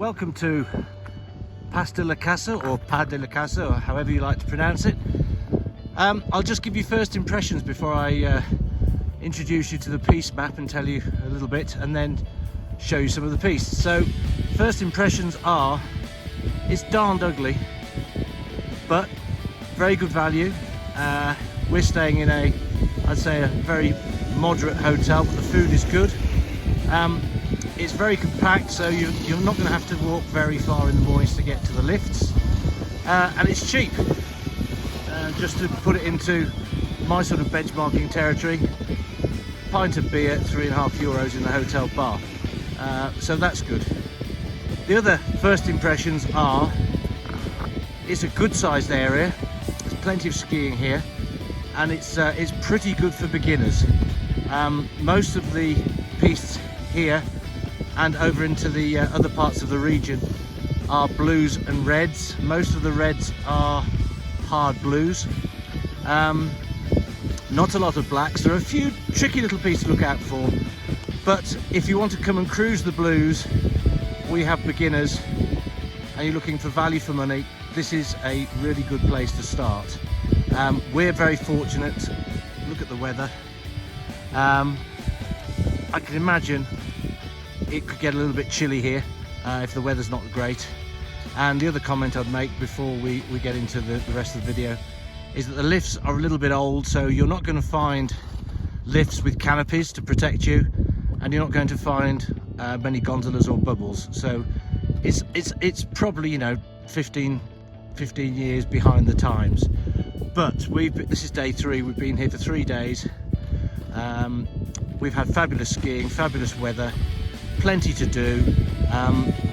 Welcome to Pas de la Casa, or Pas de la Casa, or however you like to pronounce it. I'll just give you first impressions before I introduce you to the piste map and tell you a little bit, and then show you some of the pistes. So first impressions are, it's darned ugly, but very good value. We're staying in I'd say a very moderate hotel, but the food is good. It's very compact, so you're not going to have to walk very far in the mornings to get to the lifts, and it's cheap. Just to put it into my sort of benchmarking territory, pint of beer, €3.50 in the hotel bar, so that's good. The other first impressions are, it's a good sized area, there's plenty of skiing here, and it's pretty good for beginners. Most of the pistes here and over into the other parts of the region are blues and reds. Most of the reds are hard blues, not a lot of blacks. There are a few tricky little pistes to look out for, but if you want to come and cruise the blues, we have beginners, and you're looking for value for money, this is a really good place to start. We're very fortunate. Look at the weather. I can imagine it could get a little bit chilly here if the weather's not great. And the other comment I'd make before we get into the rest of the video is that the lifts are a little bit old, so you're not going to find lifts with canopies to protect you, and you're not going to find many gondolas or bubbles. So it's probably, you know, 15 years behind the times. But this is day 3. We've been here for 3 days. We've had fabulous skiing, fabulous weather, plenty to do.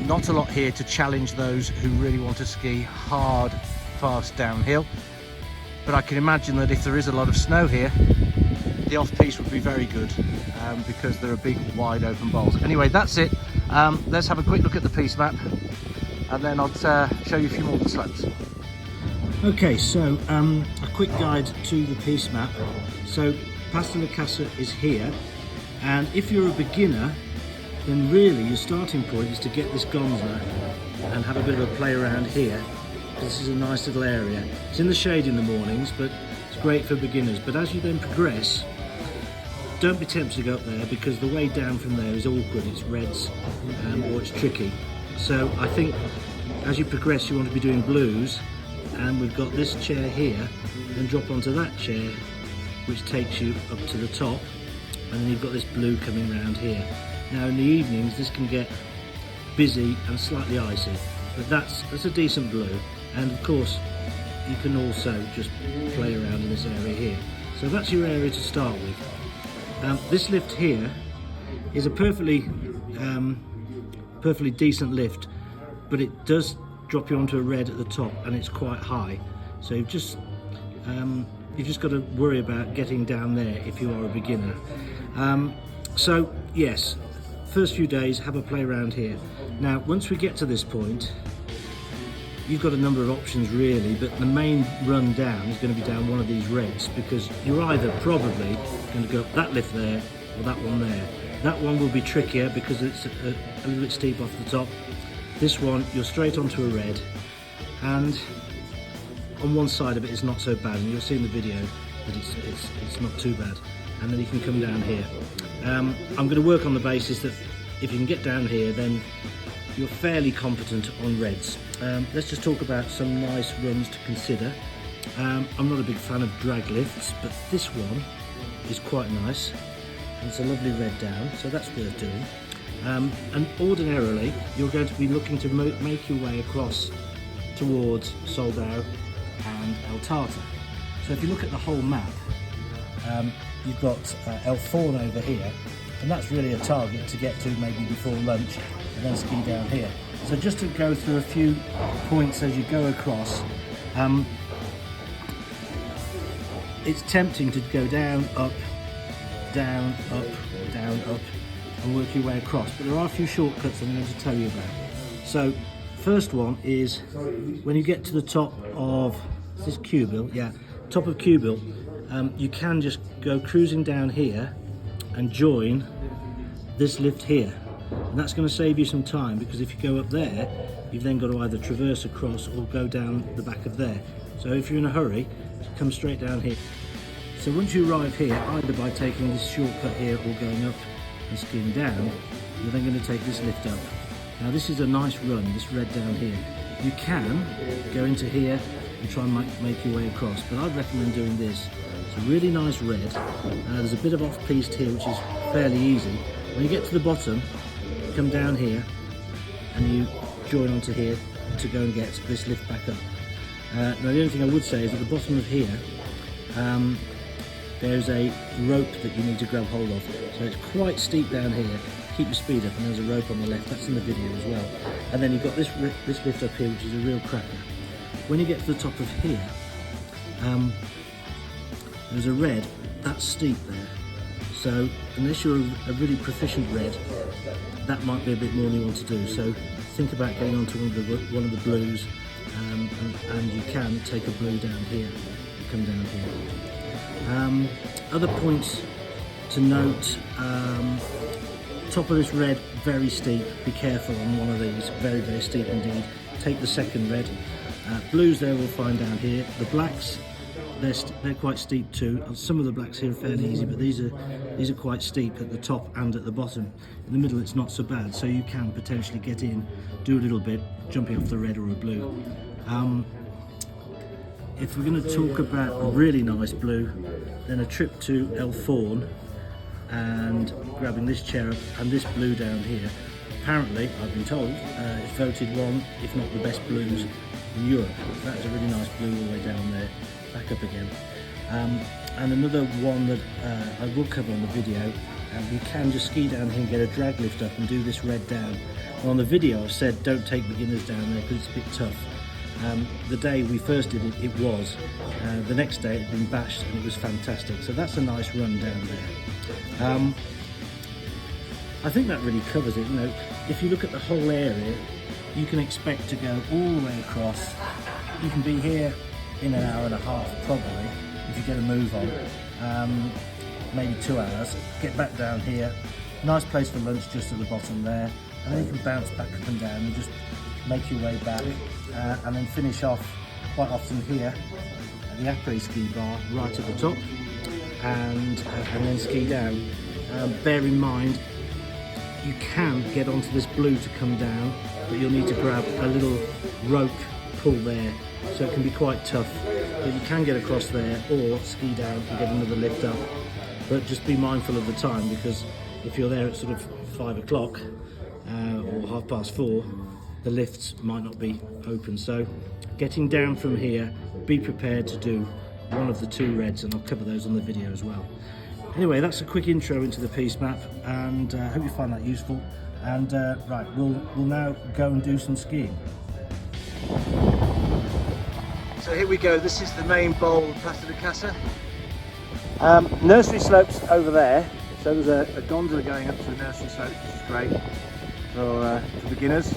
Not a lot here to challenge those who really want to ski hard, fast downhill. But I can imagine that if there is a lot of snow here, the off-piste would be very good, because there are big, wide open bowls. Anyway, that's it. Let's have a quick look at the piste map, and then I'll show you a few more of the slopes. Okay, so a quick guide to the piste map. So Pas de la Casa is here, and if you're a beginner, then really your starting point is to get this gondola and have a bit of a play around here. This is a nice little area. It's in the shade in the mornings, but it's great for beginners. But as you then progress, don't be tempted to go up there, because the way down from there is awkward. It's reds, or it's tricky. So I think as you progress, you want to be doing blues, and we've got this chair here, and drop onto that chair, which takes you up to the top, and then you've got this blue coming around here. Now in the evenings this can get busy and slightly icy, but that's a decent blue. And of course you can also just play around in this area here. So that's your area to start with. This lift here is a perfectly decent lift, but it does drop you onto a red at the top, and it's quite high. So you've just got to worry about getting down there if you are a beginner. So yes, first few days have a play around here. Now once we get to this point, you've got a number of options really, but the main run down is going to be down one of these reds, because you're either probably going to go up that lift there or that one there. That one will be trickier because it's a little bit steep off the top. This one, you're straight onto a red, and on one side of it is not so bad, and you'll see in the video that it's not too bad. And then you can come down here. I'm going to work on the basis that if you can get down here, then you're fairly competent on reds. Let's just talk about some nice runs to consider. I'm not a big fan of drag lifts, but this one is quite nice. And it's a lovely red down, so that's worth doing. And ordinarily, you're going to be looking to make your way across towards Soldeu and El Tarter. So if you look at the whole map, you've got El Forn over here, and that's really a target to get to maybe before lunch, and then ski down here. So just to go through a few points as you go across, it's tempting to go down, up, down, up, down, up, and work your way across, but there are a few shortcuts I'm going to tell you about. So first one is when you get to the top of this Cubil, top of Cubil, you can just go cruising down here and join this lift here. and that's going to save you some time, because if you go up there, you've then got to either traverse across or go down the back of there. So if you're in a hurry, come straight down here. So once you arrive here, either by taking this shortcut here or going up and skiing down, you're then going to take this lift up. Now this is a nice run, this red down here. You can go into here and try and make your way across, but I'd recommend doing this. It's a really nice red. There's a bit of off-piste here, which is fairly easy. When you get to the bottom, you come down here and you join onto here to go and get this lift back up. Now the only thing I would say is at the bottom of here, there's a rope that you need to grab hold of. So it's quite steep down here. Keep your speed up, and there's a rope on the left. That's in the video as well. And then you've got this lift up here, which is a real cracker. When you get to the top of here, there's a red. That's steep there. So unless you're a really proficient red, that might be a bit more than you want to do. So think about getting onto one of the blues, and you can take a blue down here and come down here. Other points to note, top of this red, very steep. Be careful on one of these, very, very steep indeed. Take the second red. Blues there we'll find down here. The blacks, they're quite steep too. Some of the blacks here are fairly easy, but these are quite steep at the top and at the bottom. In the middle it's not so bad, so you can potentially get in, do a little bit, jumping off the red or a blue. If we're going to talk about a really nice blue, then a trip to El Forn and grabbing this cherub and this blue down here. Apparently, I've been told, it's voted one, if not the best blues in Europe. That is a really nice blue all the way down there, back up again. And another one that I will cover on the video, you can just ski down here and get a drag lift up and do this red down. And on the video I've said don't take beginners down there because it's a bit tough. The day we first did it, it was. The next day it had been bashed and it was fantastic. So that's a nice run down there. I think that really covers it. You know, if you look at the whole area, you can expect to go all the way across. You can be here in an hour and a half probably, if you get a move on. Maybe 2 hours. Get back down here. Nice place for lunch just at the bottom there. And then you can bounce back up and down and just make your way back. And then finish off quite often here at the après-ski bar right at the top, and then ski down. Bear in mind you can get onto this blue to come down, but you'll need to grab a little rope pull there, so it can be quite tough, but you can get across there or ski down and get another lift up. But just be mindful of the time, because if you're there at sort of 5 o'clock or 4:30, the lifts might not be open. So getting down from here, be prepared to do one of the 2 reds, and I'll cover those on the video as well. Anyway, that's a quick intro into the piste map, and I hope you find that useful. And right, we'll now go and do some skiing. So here we go. This is the main bowl of Piste de Casa. Nursery slopes over there. So there's a gondola going up to the nursery slope, which is great for beginners.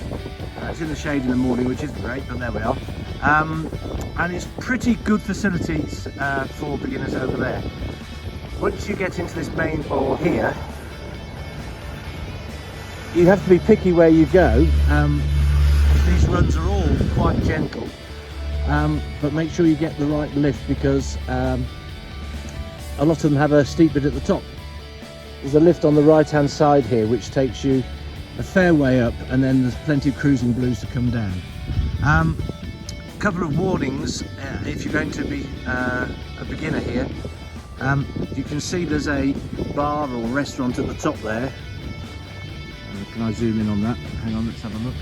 It's in the shade in the morning, which isn't great, but there we are. And it's pretty good facilities for beginners over there. Once you get into this main bowl here, you have to be picky where you go. These runs are all quite gentle, but make sure you get the right lift, because a lot of them have a steep bit at the top. There's a lift on the right hand side here which takes you a fair way up, and then there's plenty of cruising blues to come down. Couple of warnings if you're going to be a beginner here. You can see there's a bar or restaurant at the top there. Can I zoom in on that? Hang on, let's have a look.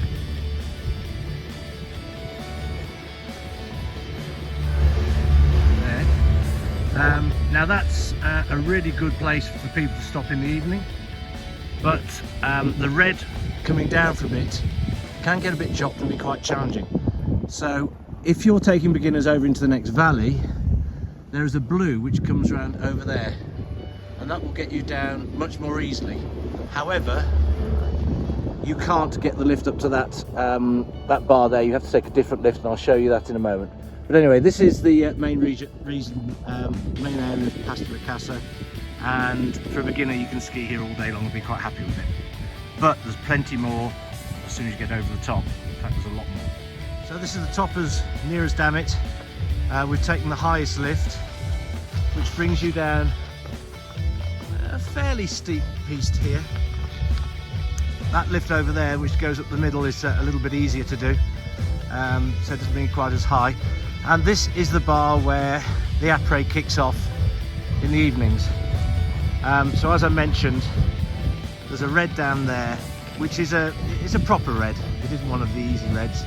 There. Now that's a really good place for people to stop in the evening, but the red coming down from it can get a bit chopped and be quite challenging. So if you're taking beginners over into the next valley, there is a blue which comes around over there, and that will get you down much more easily. However, you can't get the lift up to that that bar there. You have to take a different lift, and I'll show you that in a moment. But anyway, this is the main area of Piste de Casa, and for a beginner you can ski here all day long and be quite happy with it. but there's plenty more as soon as you get over the top. In fact, there's a lot more. So this is the top as near as damn it. We've taken the highest lift, which brings you down a fairly steep piste here. That lift over there, which goes up the middle, is a little bit easier to do, so it doesn't mean quite as high. And this is the bar where the après kicks off in the evenings. So as I mentioned, there's a red down there, which is a proper red. It isn't one of the easy reds.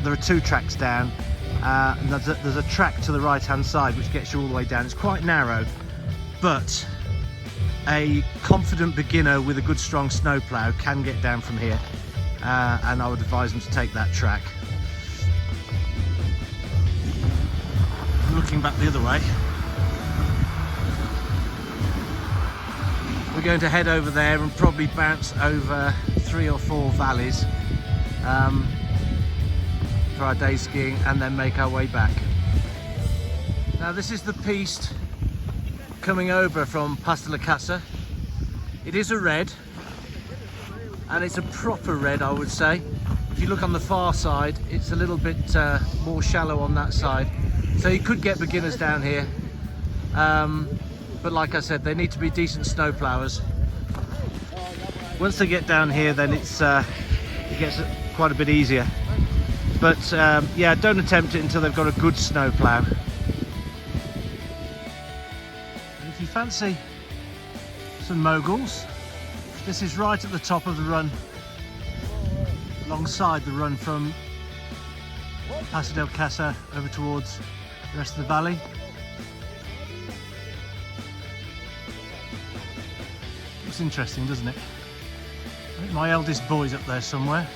There are 2 tracks down, and there's a track to the right hand side which gets you all the way down. It's quite narrow, but a confident beginner with a good strong snowplow can get down from here, and I would advise them to take that track. Looking back the other way, we're going to head over there and probably bounce over 3 or 4 valleys for our day skiing, and then make our way back. Now this is the piste coming over from Casa. It is a red, and it's a proper red, I would say. If you look on the far side, it's a little bit more shallow on that side, so you could get beginners down here, but like I said, they need to be decent snow plowers. Once they get down here, then it gets quite a bit easier, but yeah, don't attempt it until they've got a good snow plow. If you fancy some moguls, this is right at the top of the run, alongside the run from Casa over towards the rest of the valley. It's interesting, doesn't it? I think my eldest boy's up there somewhere.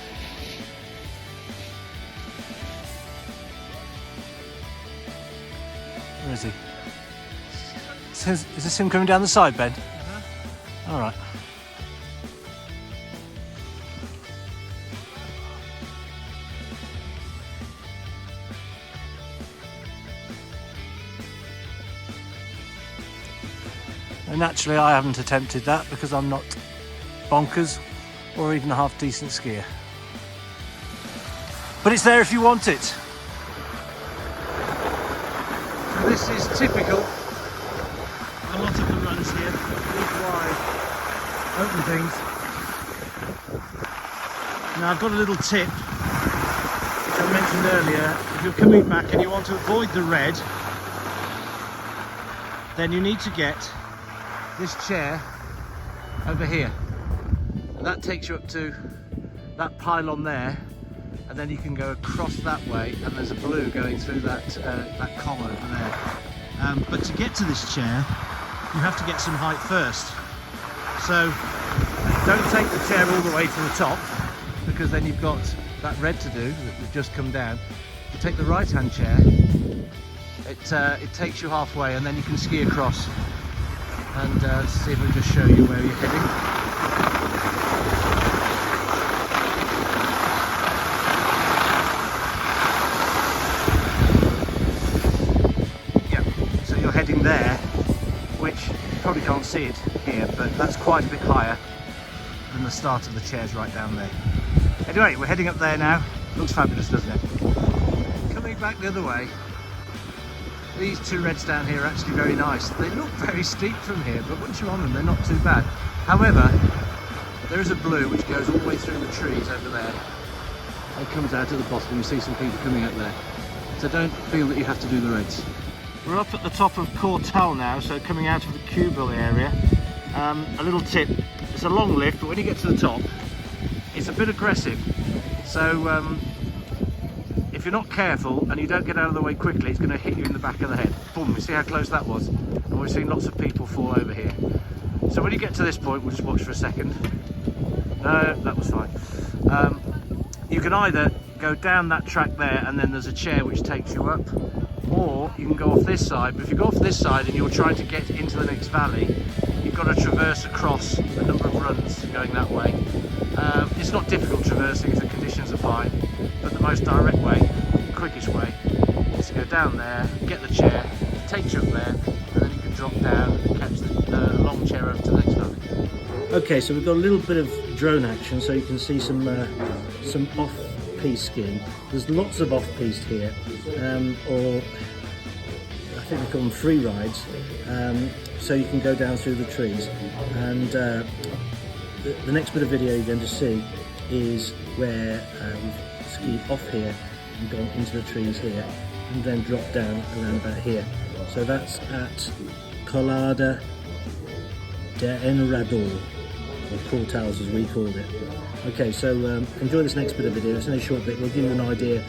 Where is he? Is this him coming down the side, Ben? All right. And naturally, I haven't attempted that because I'm not bonkers or even a half decent skier. But it's there if you want it. So this is typical of a lot of the runs here, big wide open things. Now I've got a little tip which I mentioned earlier. If you're coming back and you want to avoid the red, then you need to get this chair over here, and that takes you up to that pylon there, and then you can go across that way, and there's a blue going through that that collar over there. But to get to this chair, you have to get some height first. So don't take the chair all the way to the top, because then you've got that red to do that we've just come down. You take the right hand chair, it takes you halfway, and then you can ski across. And see if we just show you where you're heading. Yeah, so you're heading there, which you probably can't see it here, but that's quite a bit higher than the start of the chairs right down there. Anyway, we're heading up there now. Looks fabulous, doesn't it? Coming back the other way, these 2 reds down here are actually very nice. They look very steep from here, but once you're on them, they're not too bad. However, there is a blue which goes all the way through the trees over there and comes out at the bottom. You see some people coming up there. So don't feel that you have to do the reds. We're up at the top of Cortal now, so coming out of the Cubil area. A little tip, it's a long lift, but when you get to the top, it's a bit aggressive. So if you're not careful and you don't get out of the way quickly, it's going to hit you in the back of the head. Boom, you see how close that was? And we've seen lots of people fall over here. So when you get to this point, we'll just watch for a second. No, that was fine. You can either go down that track there, and then there's a chair which takes you up, or you can go off this side. But if you go off this side and you're trying to get into the next valley, you've got to traverse across a number of runs going that way. It's not difficult traversing if the conditions are fine, but the most direct way, quickest way, is to go down there, get the chair, it takes you up there, and then you can drop down and catch the long chair over to the next valley. Okay, so we've got a little bit of drone action, so you can see some off-piste skiing. There's lots of off-piste here, or I think they call them free rides, so you can go down through the trees. And the next bit of video you're going to see is where we've skied off here and gone into the trees here, and then dropped down around about here. So that's at Collada de Enrador, or Portals as we called it. Okay, so enjoy this next bit of video. It's only a short bit. We'll give you an idea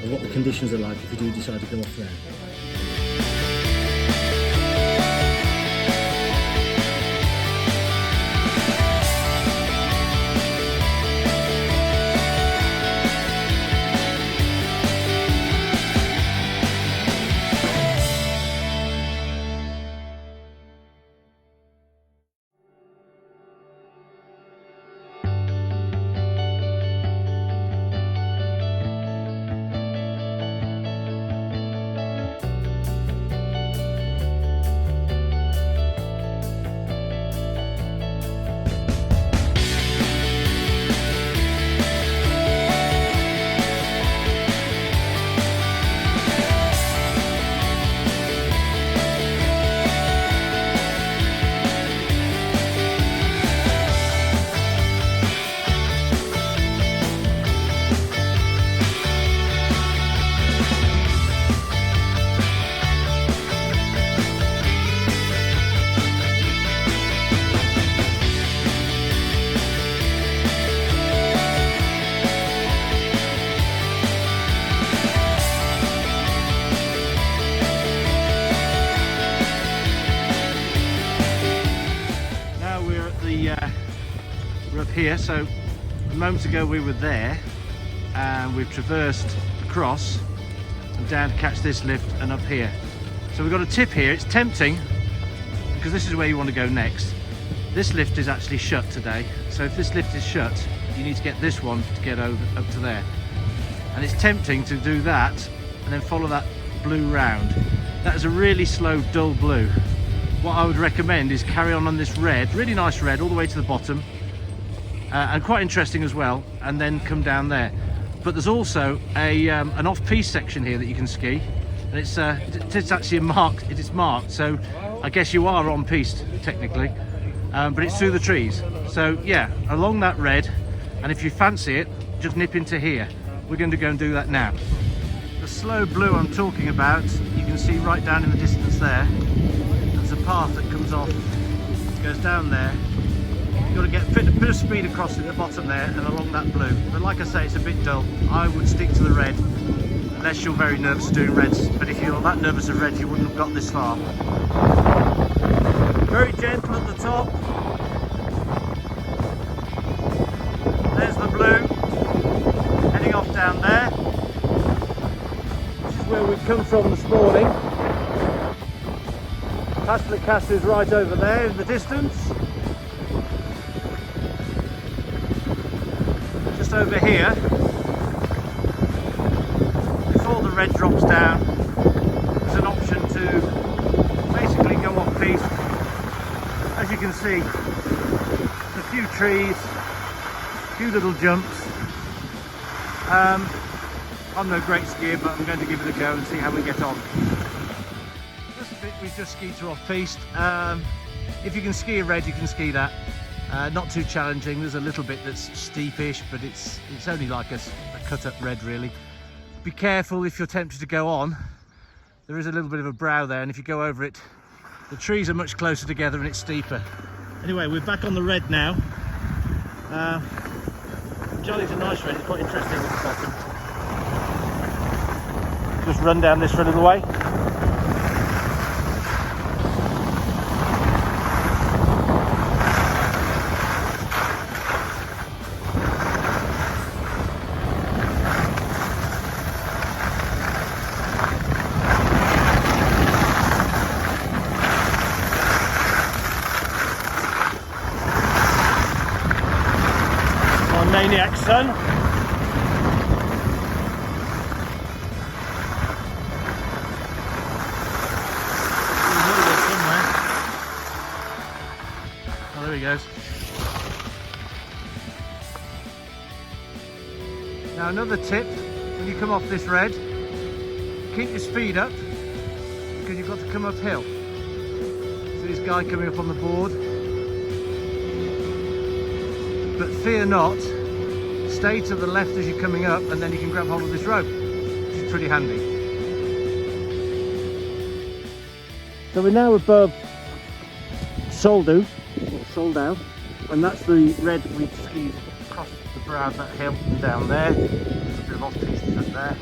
of what the conditions are like if you do decide to go off there. We're up here, so a moment ago we were there and we've traversed across and down to catch this lift and up here. So we've got a tip here. It's tempting because this is where you want to go next. This lift is actually shut today, so if this lift is shut you need to get this one to get over up to there, and it's tempting to do that and then follow that blue round. That is a really slow, dull blue. What I would recommend is carry on this red, really nice red, all the way to the bottom, and quite interesting as well, and then come down there. But there's also an off-piste section here that you can ski, and it's actually marked. It is marked, so I guess you are on piste technically, but it's through the trees. So yeah, along that red, and if you fancy it, just nip into here. We're going to go and do that now. The slow blue I'm talking about, you can see right down in the distance there. There's a path that comes off, goes down there. You've got to get a bit of speed across at the bottom there and along that blue. But like I say, it's a bit dull. I would stick to the red, unless you're very nervous of doing reds. But if you're that nervous of red, you wouldn't have got this far. Very gentle at the top. There's the blue, heading off down there. This is where we've come from this morning. Casa is right over there in the distance. Just over here, before the red drops down, there's an option to basically go off piste. As you can see, a few trees, a few little jumps. I'm no great skier, but I'm going to give it a go and see how we get on. This bit we've just skied through off piste. If you can ski a red, you can ski that. Not too challenging. There's a little bit that's steepish, but it's only like a cut up red really. Be careful if you're tempted to go on. There is a little bit of a brow there, and if you go over it, the trees are much closer together and it's steeper. Anyway, we're back on the red now. Jolly's a nice red, it's quite interesting at the bottom. Just run down this for a little way. Maniac son. Oh, there he goes. Now another tip, when you come off this red, keep your speed up because you've got to come uphill. See this guy coming up on the board? But fear not, stay to the left as you're coming up and then you can grab hold of this rope, which is pretty handy. So we're now above Soldeu, and that's the red we skied across the brow of that hill and down there. There's a bit of off-piste up there.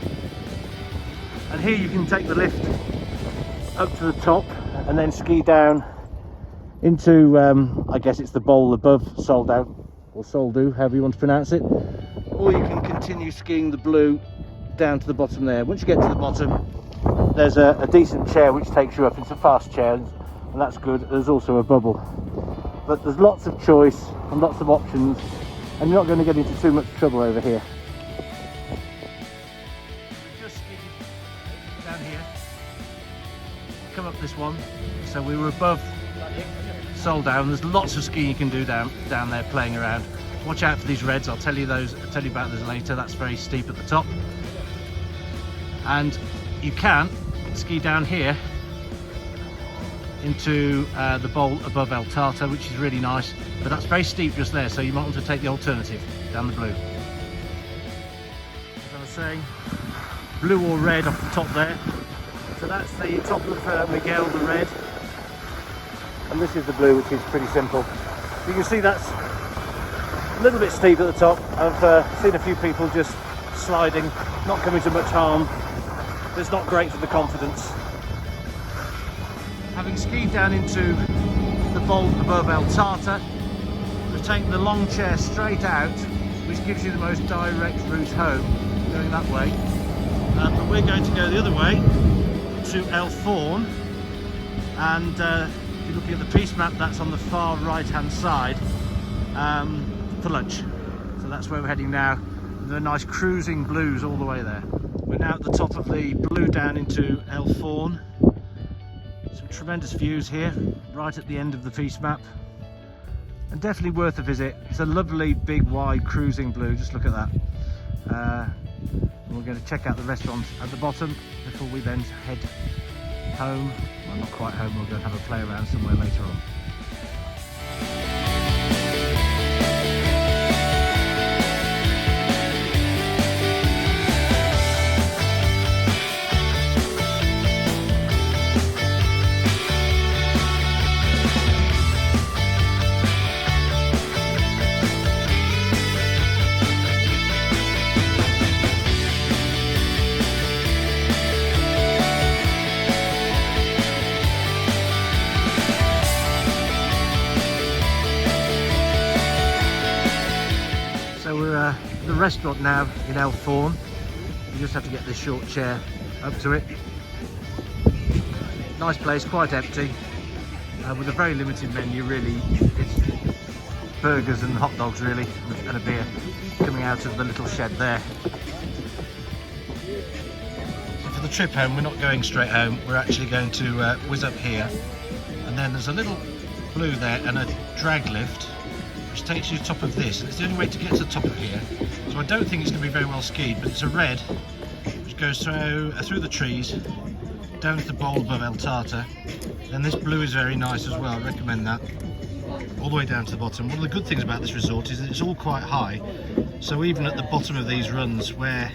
And here you can take the lift up to the top and then ski down into, I guess it's the bowl above Soldeu, or Soldeu, however you want to pronounce it. Or you can continue skiing the blue down to the bottom there. Once you get to the bottom, there's a decent chair which takes you up. It's a fast chair, and that's good. There's also a bubble. But there's lots of choice and lots of options, and you're not going to get into too much trouble over here. Just skiing down here, come up this one. So we were above Soldeu, and there's lots of skiing you can do down there playing around. Watch out for these reds. I'll tell you about those later. That's very steep at the top, and you can ski down here into the bowl above El Tarter, which is really nice, but that's very steep just there, so you might want to take the alternative down the blue. As I was saying, blue or red off the top there. So that's the top of Miguel, the red, and this is the blue, which is pretty simple. You can see that's a little bit steep at the top. I've seen a few people just sliding, not coming to much harm. It's not great for the confidence. Having skied down into the bowl above El Tarter, we've taken the long chair straight out, which gives you the most direct route home, going that way. But we're going to go the other way to El Forn, and if you're looking at the piste map, that's on the far right hand side for lunch. So that's where we're heading now. There are nice cruising blues all the way there. We're now at the top of the blue down into El Forn. Some tremendous views here, right at the end of the piste map, and definitely worth a visit. It's a lovely big wide cruising blue, just look at that. And we're going to check out the restaurant at the bottom before we then head home. Well, not quite home, we'll go and have a play around somewhere later on. The restaurant now in El Forn. You just have to get this short chair up to it. Nice place, quite empty, with a very limited menu really. It's burgers and hot dogs really, and a beer coming out of the little shed there. So for the trip home, we're not going straight home, we're actually going to whiz up here, and then there's a little blue there and a drag lift which takes you to the top of this, and it's the only way to get to the top of here. So I don't think it's going to be very well skied, but it's a red which goes through the trees down to the bowl above El Tarter. And this blue is very nice as well, I recommend that, all the way down to the bottom. One of the good things about this resort is that it's all quite high, so even at the bottom of these runs, where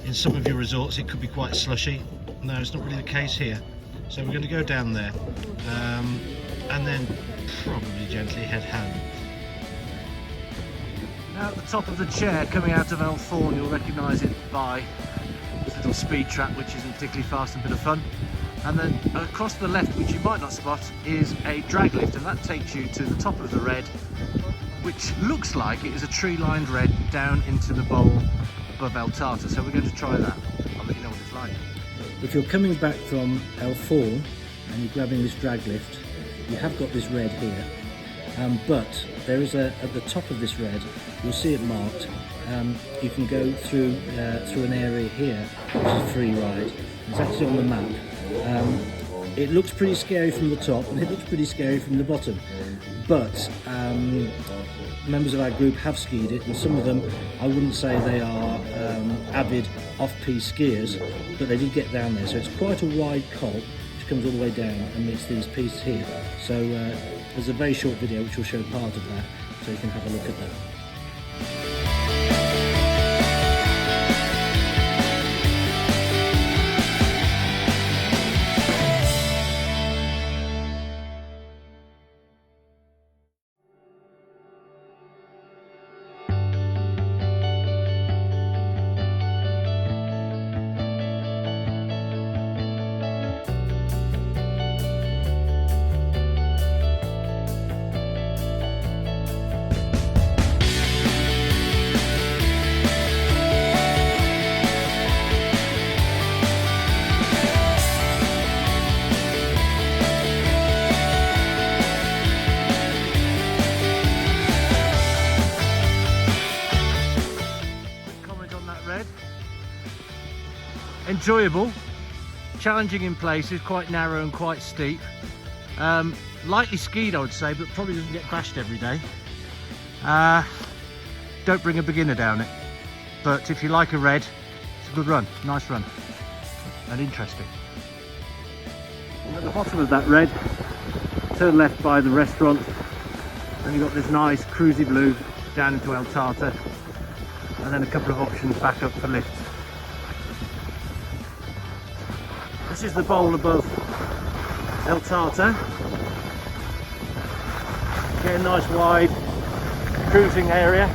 in some of your resorts it could be quite slushy, no, it's not really the case here. So we're going to go down there and then probably gently head home. Now at the top of the chair coming out of El Forn, you'll recognise it by this little speed trap, which isn't particularly fast and a bit of fun. And then across the left, which you might not spot, is a drag lift, and that takes you to the top of the red, which looks like it is a tree-lined red down into the bowl above El Tarter. So we're going to try that. I'll let you know what it's like. If you're coming back from El Forn and you're grabbing this drag lift, you have got this red here. But there is at the top of this red, you'll see it marked. You can go through an area here, which is a free ride. It's actually on the map. It looks pretty scary from the top, and it looks pretty scary from the bottom. But members of our group have skied it, and some of them, I wouldn't say they are avid off-piste skiers, but they did get down there. So it's quite a wide col which comes all the way down and meets these pistes here. So there's a very short video which will show part of that, so you can have a look at that. Enjoyable, challenging in places, quite narrow and quite steep. Lightly skied, I would say, but probably doesn't get crashed every day. Don't bring a beginner down it, but if you like a red, it's a good run, nice run and interesting. At the bottom of that red, turn left by the restaurant, then you've got this nice cruisy blue down into El Tarter, and then a couple of options back up for lifts. This is the bowl above El Tarter. Get a nice wide cruising area.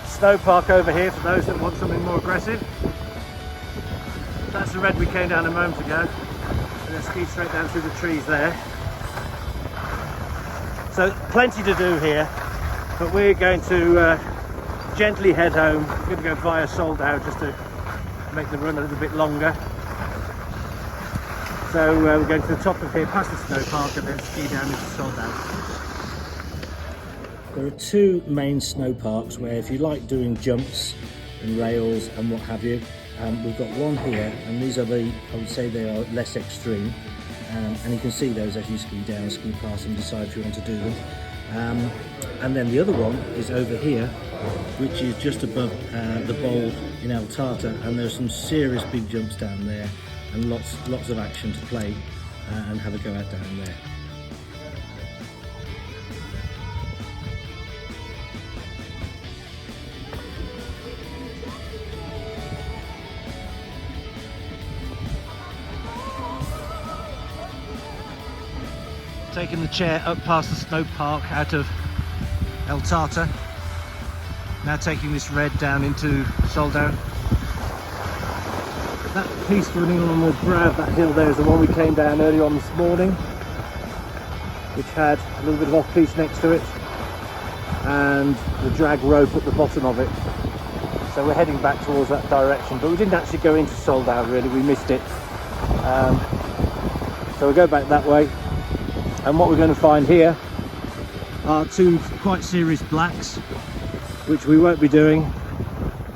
Snow park over here for those that want something more aggressive. That's the red we came down a moment ago. And then ski straight down through the trees there. So plenty to do here, but we're going to gently head home. We're going to go via Soldeu just to make the run a little bit longer. So we're going to the top of here, past the snow park, and then ski down into Soldeu. There are two main snow parks where, if you like doing jumps and rails and what have you, we've got one here, and these are I would say they are less extreme, and you can see those as you ski down, ski past, and decide if you want to do them. And then the other one is over here, which is just above the bowl in El Tarter, and there's some serious big jumps down there and lots of action to play and have a go at down there. Taking the chair up past the snow park out of El Tarter. Now taking this red down into Soldeu. That piste running on the brow of that hill there is the one we came down earlier on this morning, which had a little bit of off-piste next to it and the drag rope at the bottom of it. So we're heading back towards that direction, but we didn't actually go into Soldeu really, we missed it. So we'll go back that way, and what we're going to find here are two quite serious blacks, which we won't be doing.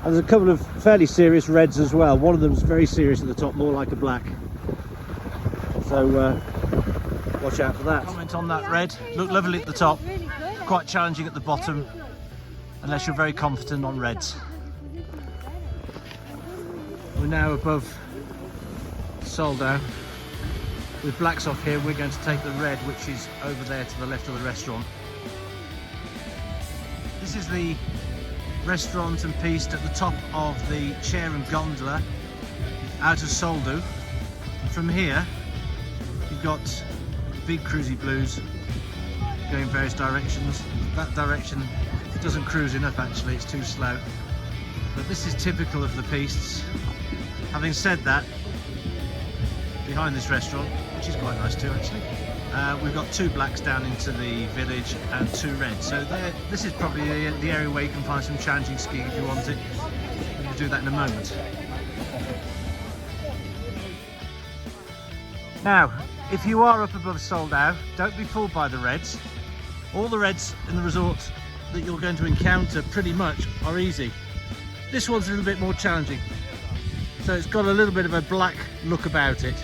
And there's a couple of fairly serious reds as well. One of them's very serious at the top, more like a black. So watch out for that. Comment on that red. Look lovely at the top, quite challenging at the bottom, unless you're very confident on reds. We're now above Soldeu. With blacks off here, we're going to take the red, which is over there to the left of the restaurant. This is the restaurant and piste at the top of the chair and gondola out of Soldeu. From here you've got big cruisy blues going various directions. That direction doesn't cruise enough actually, it's too slow, but this is typical of the pistes. Having said that, behind this restaurant, which is quite nice too actually, we've got two blacks down into the village and two reds. So this is probably the area where you can find some challenging skiing if you want it. We'll do that in a moment. Now, if you are up above Soldeu, don't be fooled by the reds. All the reds in the resort that you're going to encounter pretty much are easy. This one's a little bit more challenging. So it's got a little bit of a black look about it.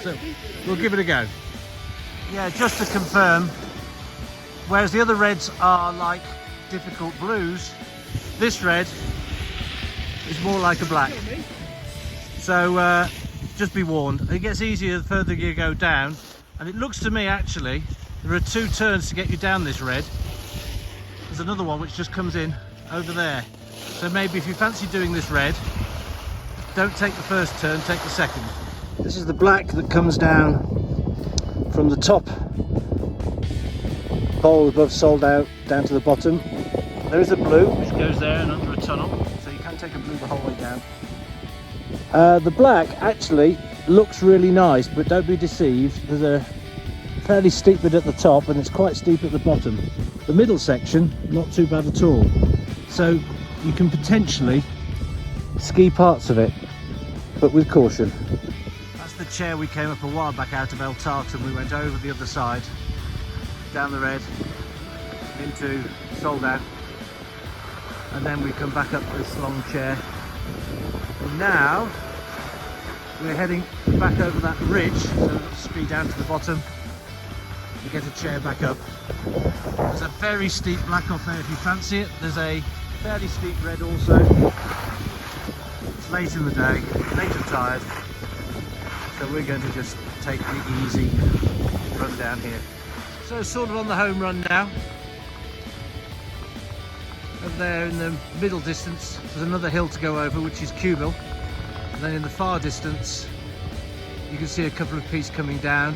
So we'll give it a go. Yeah, just to confirm, whereas the other reds are like difficult blues, this red is more like a black. So just be warned, it gets easier the further you go down, and it looks to me actually there are 2 turns to get you down this red. There's another one which just comes in over there, so maybe if you fancy doing this red, don't take the first turn, take the second. This is the black that comes down from the top pole above Sold Out down to the bottom. There is a blue which goes there and under a tunnel, so you can take a blue the whole way down. The black actually looks really nice, but don't be deceived, there's a fairly steep bit at the top and it's quite steep at the bottom. The middle section, not too bad at all, so you can potentially ski parts of it, but with caution. That's the chair we came up a while back out of El Tarter, and we went over the other side, down the red, into Sold Out, and then we come back up this long chair. And now we're heading back over that ridge, so we'll speed down to the bottom and get a chair back up. There's a very steep black off there if you fancy it. There's a fairly steep red also. It's late in the day, late and tired, so we're going to just take the easy run down here. So sort of on the home run now. Over there in the middle distance there's another hill to go over, which is Cubil, and then in the far distance you can see a couple of pistes coming down,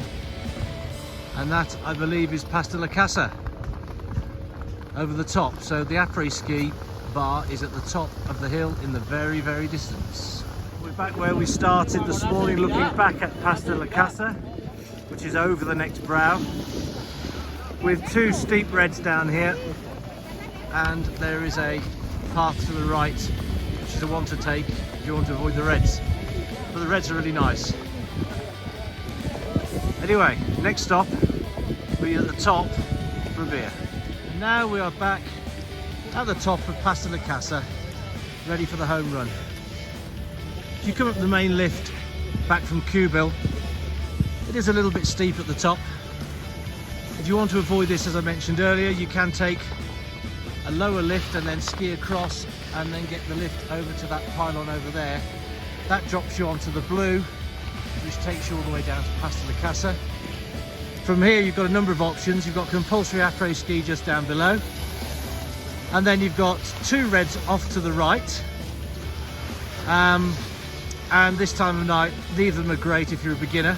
and that I believe is piste Casa over the top. So the après-ski bar is at the top of the hill in the very, very distance. We're back where we started this morning, looking back at piste Casa, which is over the next brow, with 2 steep reds down here, and there is a path to the right which is the one to take if you want to avoid the reds, but the reds are really nice. Anyway, next stop we're at the top for a beer. And now we are back at the top of piste Casa, ready for the home run. If you come up the main lift back from Cubil, it is a little bit steep at the top. If you want to avoid this, as I mentioned earlier, you can take a lower lift and then ski across and then get the lift over to that pylon over there. That drops you onto the blue, which takes you all the way down to piste Casa. From here you've got a number of options. You've got compulsory après-ski just down below, and then you've got 2 reds off to the right, and this time of night neither of them are great if you're a beginner.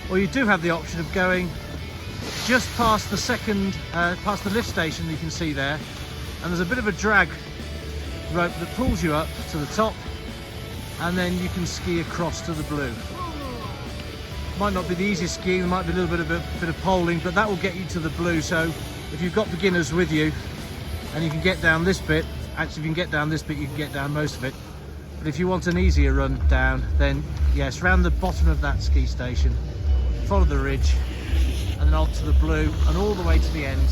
Or you do have the option of going just past the second, past the lift station you can see there, and there's a bit of a drag rope that pulls you up to the top, and then you can ski across to the blue. Might not be the easiest skiing, there might be a little bit of poling, but that will get you to the blue. So if you've got beginners with you and you can get down this bit, actually if you can get down this bit you can get down most of it, but if you want an easier run down, then yes, round the bottom of that ski station, follow the ridge, and then on to the blue and all the way to the end,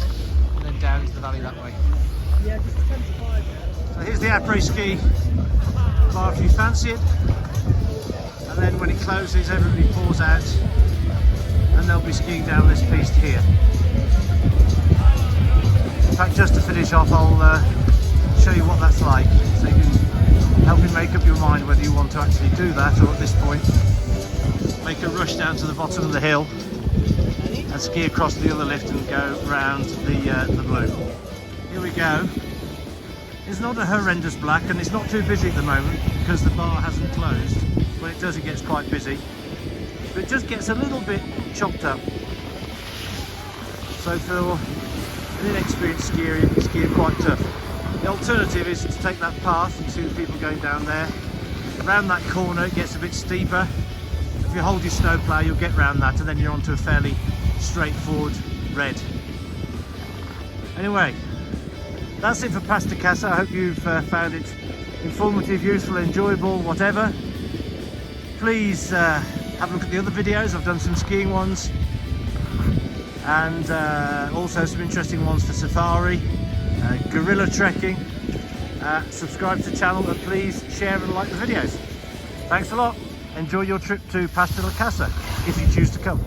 and then down into the valley that way. Yeah, just 10 to 5. So here's the après-ski bar if you fancy it, and then when it closes everybody pours out and they'll be skiing down this piste here. In fact, just to finish off, I'll show you what that's like, so you can help you make up your mind whether you want to actually do that, or at this point make a rush down to the bottom of the hill and ski across the other lift and go round the blue. Here we go. It's not a horrendous black, and it's not too busy at the moment because the bar hasn't closed. When it does, it gets quite busy, but it just gets a little bit chopped up. So for an inexperienced skier, quite tough. The alternative is to take that path. You see the people going down there. Around that corner it gets a bit steeper. If you hold your snowplow you'll get round that, and then you're onto a fairly straightforward red. Anyway, that's it for piste Casa. I hope you've found it informative, useful, enjoyable, whatever. Please have a look at the other videos. I've done some skiing ones, and also some interesting ones for safari, gorilla trekking. Subscribe to the channel, and please share and like the videos. Thanks a lot. Enjoy your trip to piste Casa if you choose to come.